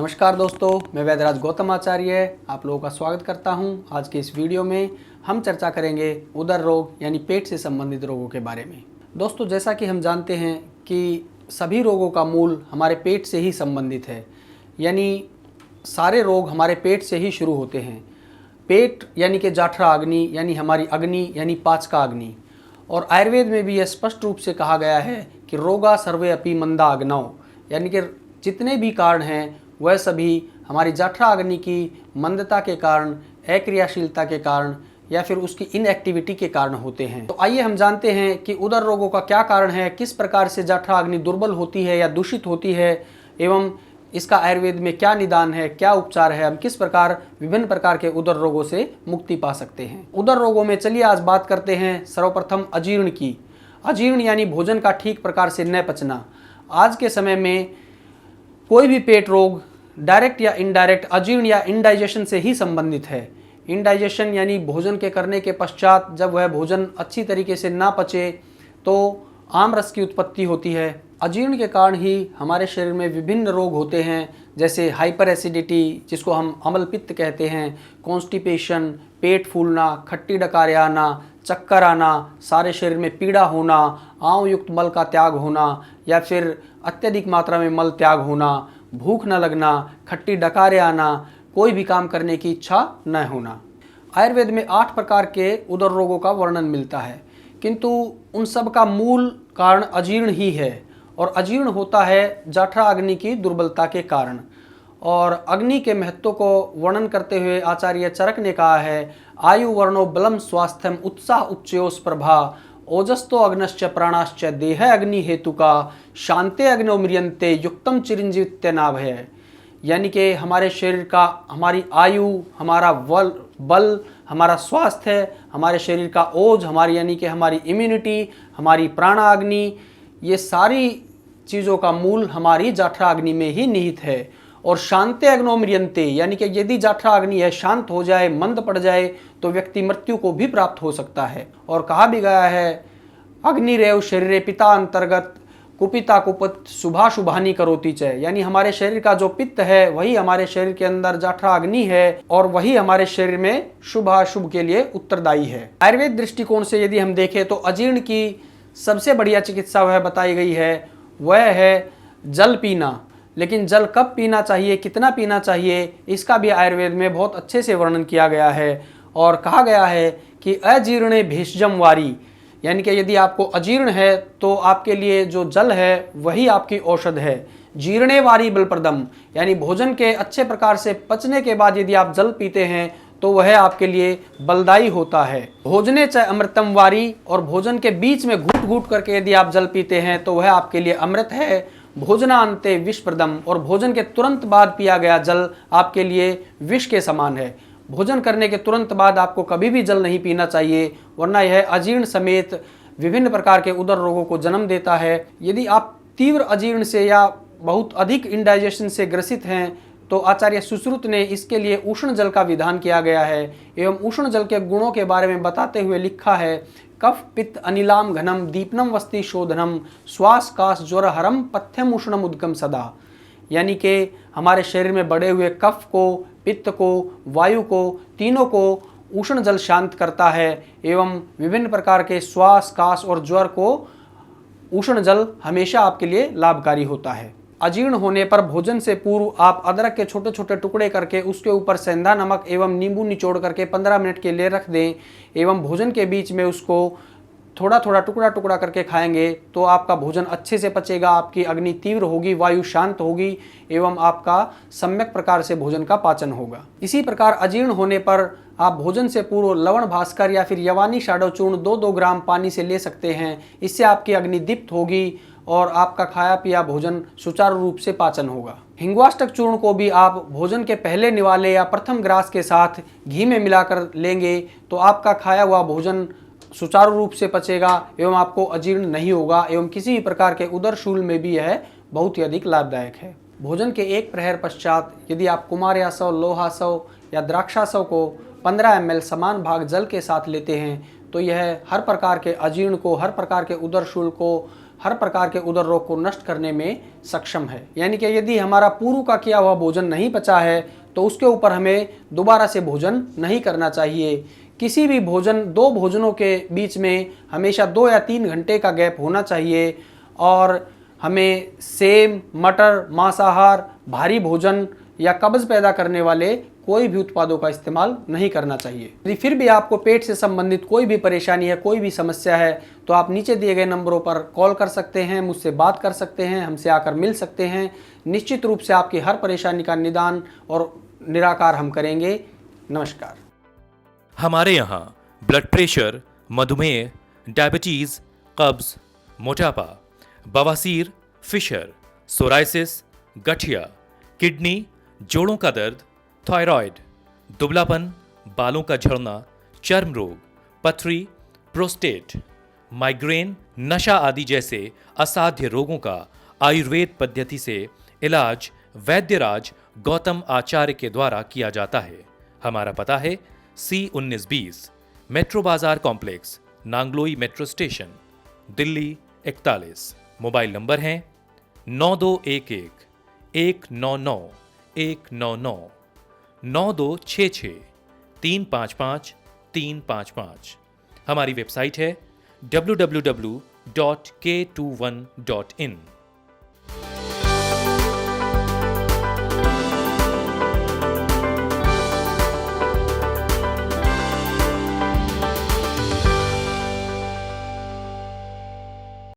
नमस्कार दोस्तों, मैं वैद्यराज गौतम आचार्य आप लोगों का स्वागत करता हूं। आज के इस वीडियो में हम चर्चा करेंगे उदर रोग यानी पेट से संबंधित रोगों के बारे में। दोस्तों, जैसा कि हम जानते हैं कि सभी रोगों का मूल हमारे पेट से ही संबंधित है, यानी सारे रोग हमारे पेट से ही शुरू होते हैं। पेट यानी कि जाठरा अग्नि यानी हमारी अग्नि यानी पाचका अग्नि। और आयुर्वेद में भी यह स्पष्ट रूप से कहा गया है कि रोगा सर्वे अपि मंदा अग्नौ, यानी कि जितने भी कारण हैं वह सभी हमारी जाठरा अग्नि की मंदता के कारण, अक्रियाशीलता के कारण या फिर उसकी इनएक्टिविटी के कारण होते हैं। तो आइए हम जानते हैं कि उदर रोगों का क्या कारण है, किस प्रकार से जाठरा अग्नि दुर्बल होती है या दूषित होती है, एवं इसका आयुर्वेद में क्या निदान है, क्या उपचार है, हम किस प्रकार विभिन्न प्रकार के उदर रोगों से मुक्ति पा सकते हैं। उदर रोगों में चलिए आज बात करते हैं सर्वप्रथम अजीर्ण की। अजीर्ण यानी भोजन का ठीक प्रकार से न पचना। आज के समय में कोई भी पेट रोग डायरेक्ट या इनडायरेक्ट अजीर्ण या इंडाइजेशन से ही संबंधित है। इंडाइजेशन यानी भोजन के करने के पश्चात जब वह भोजन अच्छी तरीके से ना पचे तो आम रस की उत्पत्ति होती है। अजीर्ण के कारण ही हमारे शरीर में विभिन्न रोग होते हैं, जैसे हाइपर एसिडिटी जिसको हम अम्ल पित्त कहते हैं, कॉन्स्टिपेशन, पेट फूलना, खट्टी डकारें आना, चक्कर आना, सारे शरीर में पीड़ा होना, आंव युक्त मल का त्याग होना या फिर अत्यधिक मात्रा में मल त्याग होना, भूख न लगना, खट्टी डकारें आना, कोई भी काम करने की इच्छा न होना। आयुर्वेद में 8 प्रकार के उदर रोगों का वर्णन मिलता है, किंतु उन सब का मूल कारण अजीर्ण ही है। और अजीर्ण होता है जाठरा अग्नि की दुर्बलता के कारण। और अग्नि के महत्व को वर्णन करते हुए आचार्य चरक ने कहा है, आयु वर्णो बलम स्वास्थ्यम उत्साह उच्चयोस प्रभा ओजस्तो अग्नश्च प्राणाश्च देह अग्नि हेतु का शांते अग्नो म्रियंते युक्तम चिरंजीवित्य नाभय। यानी कि हमारे शरीर का, हमारी आयु, हमारा बल, हमारा स्वास्थ्य, हमारे शरीर का ओज, हमारी यानी कि हमारी इम्यूनिटी, हमारी प्राणाग्नि, ये सारी चीज़ों का मूल हमारी जाठरा अग्नि में ही निहित है। और शांते अग्नो म्रियंते यानी कि यदि जाठरा अग्नि है शांत हो जाए, मंद पड़ जाए तो व्यक्ति मृत्यु को भी प्राप्त हो सकता है। और कहा भी गया है, अग्निरेव शरीरे पिता अंतर्गत कुपिता कुपित शुभाशुभानि करोति च, यानी हमारे शरीर का जो पित्त है वही हमारे शरीर के अंदर जाठरा अग्नि है और वही हमारे शरीर में शुभाशुभ के लिए उत्तरदायी है। आयुर्वेद दृष्टिकोण से यदि हम देखें तो अजीर्ण की सबसे बढ़िया चिकित्सा वह बताई गई है, वह है जल पीना। लेकिन जल कब पीना चाहिए, कितना पीना चाहिए, इसका भी आयुर्वेद में बहुत अच्छे से वर्णन किया गया है। और कहा गया है कि अजीर्णे भेषजम वारी, यानी कि यदि आपको अजीर्ण है तो आपके लिए जो जल है वही आपकी औषध है। जीर्णे वारी बलप्रदम, यानी भोजन के अच्छे प्रकार से पचने के बाद यदि आप जल पीते हैं तो वह आपके लिए बलदायी होता है। भोजने च अमृतम वारी, और भोजन के बीच में घूट घूट करके यदि आप जल पीते हैं तो वह आपके लिए अमृत है। भोजनांते विषप्रदम, और भोजन के तुरंत बाद पिया गया जल आपके लिए विष के समान है। भोजन करने के तुरंत बाद आपको कभी भी जल नहीं पीना चाहिए, वरना यह अजीर्ण समेत विभिन्न प्रकार के उदर रोगों को जन्म देता है। यदि आप तीव्र अजीर्ण से या बहुत अधिक इंडाइजेशन से ग्रसित हैं तो आचार्य सुश्रुत ने इसके लिए उष्ण जल का विधान किया गया है। एवं उष्ण जल के गुणों के बारे में बताते हुए लिखा है, कफ पित्त अनिलाम घनम दीपनम वस्ति शोधनम श्वास काश ज्वर हरम पथ्यम उष्णम उद्गम सदा। यानी कि हमारे शरीर में बढ़े हुए कफ को, पित्त को, वायु को, तीनों को उष्ण जल शांत करता है। एवं विभिन्न प्रकार के श्वास काश और ज्वर को उष्ण जल हमेशा आपके लिए लाभकारी होता है। अजीर्ण होने पर भोजन से पूर्व आप अदरक के छोटे छोटे टुकड़े करके उसके ऊपर सेंधा नमक एवं नींबू निचोड़ करके 15 मिनट के लिए रख दें, एवं भोजन के बीच में उसको थोड़ा थोड़ा टुकड़ा टुकड़ा करके खाएंगे तो आपका भोजन अच्छे से पचेगा, आपकी अग्नि तीव्र होगी, वायु शांत होगी एवं आपका सम्यक प्रकार से भोजन का पाचन होगा। इसी प्रकार अजीर्ण होने पर आप भोजन से पूर्व लवण भास्कर या फिर यवानी शाडो चूर्ण 2-2 ग्राम पानी से ले सकते हैं। इससे आपकी अग्नि दीप्त होगी और आपका खाया पिया भोजन सुचारू रूप से पाचन होगा। हिंगवाष्टक चूर्ण को भी आप भोजन के पहले निवाले या प्रथम ग्रास के साथ घी में मिलाकर लेंगे तो आपका खाया हुआ भोजन सुचारू रूप से पचेगा एवं आपको अजीर्ण नहीं होगा। एवं किसी भी प्रकार के उदरशूल में भी यह बहुत ही अधिक लाभदायक है। भोजन के 1 प्रहर पश्चात यदि आप कुमार्यासव, लोहासव या द्राक्षासव को 15 ml समान भाग जल के साथ लेते हैं तो यह हर प्रकार के अजीर्ण को, हर प्रकार के उदरशूल को, हर प्रकार के उदर रोग को नष्ट करने में सक्षम है। यानी कि यदि हमारा पूर्व का किया हुआ भोजन नहीं पचा है तो उसके ऊपर हमें दोबारा से भोजन नहीं करना चाहिए। किसी भी भोजन, 2 भोजनों के बीच में हमेशा 2 या 3 घंटे का गैप होना चाहिए और हमें सेम, मटर, मांसाहार, भारी भोजन या कब्ज पैदा करने वाले कोई भी उत्पादों का इस्तेमाल नहीं करना चाहिए। यदि फिर भी आपको पेट से संबंधित कोई भी परेशानी है, कोई भी समस्या है, तो आप नीचे दिए गए नंबरों पर कॉल कर सकते हैं, मुझसे बात कर सकते हैं, हमसे आकर मिल सकते हैं। निश्चित रूप से आपकी हर परेशानी का निदान और निराकार हम करेंगे। नमस्कार। हमारे यहाँ ब्लड प्रेशर, मधुमेह, डायबिटीज, कब्ज, मोटापा, बवासीर, फिशर, सोराइसिस, गठिया, किडनी, जोड़ों का दर्द, थायराइड, दुबलापन, बालों का झड़ना, चर्म रोग, पथरी, प्रोस्टेट, माइग्रेन, नशा आदि जैसे असाध्य रोगों का आयुर्वेद पद्धति से इलाज वैद्यराज गौतम आचार्य के द्वारा किया जाता है। हमारा पता है C1920 मेट्रो बाजार complex, Nangloi metro station, Delhi 41। Mobile number हैं 9211 199 199, 9266 355 355। हमारी वेबसाइट है www.k21.in।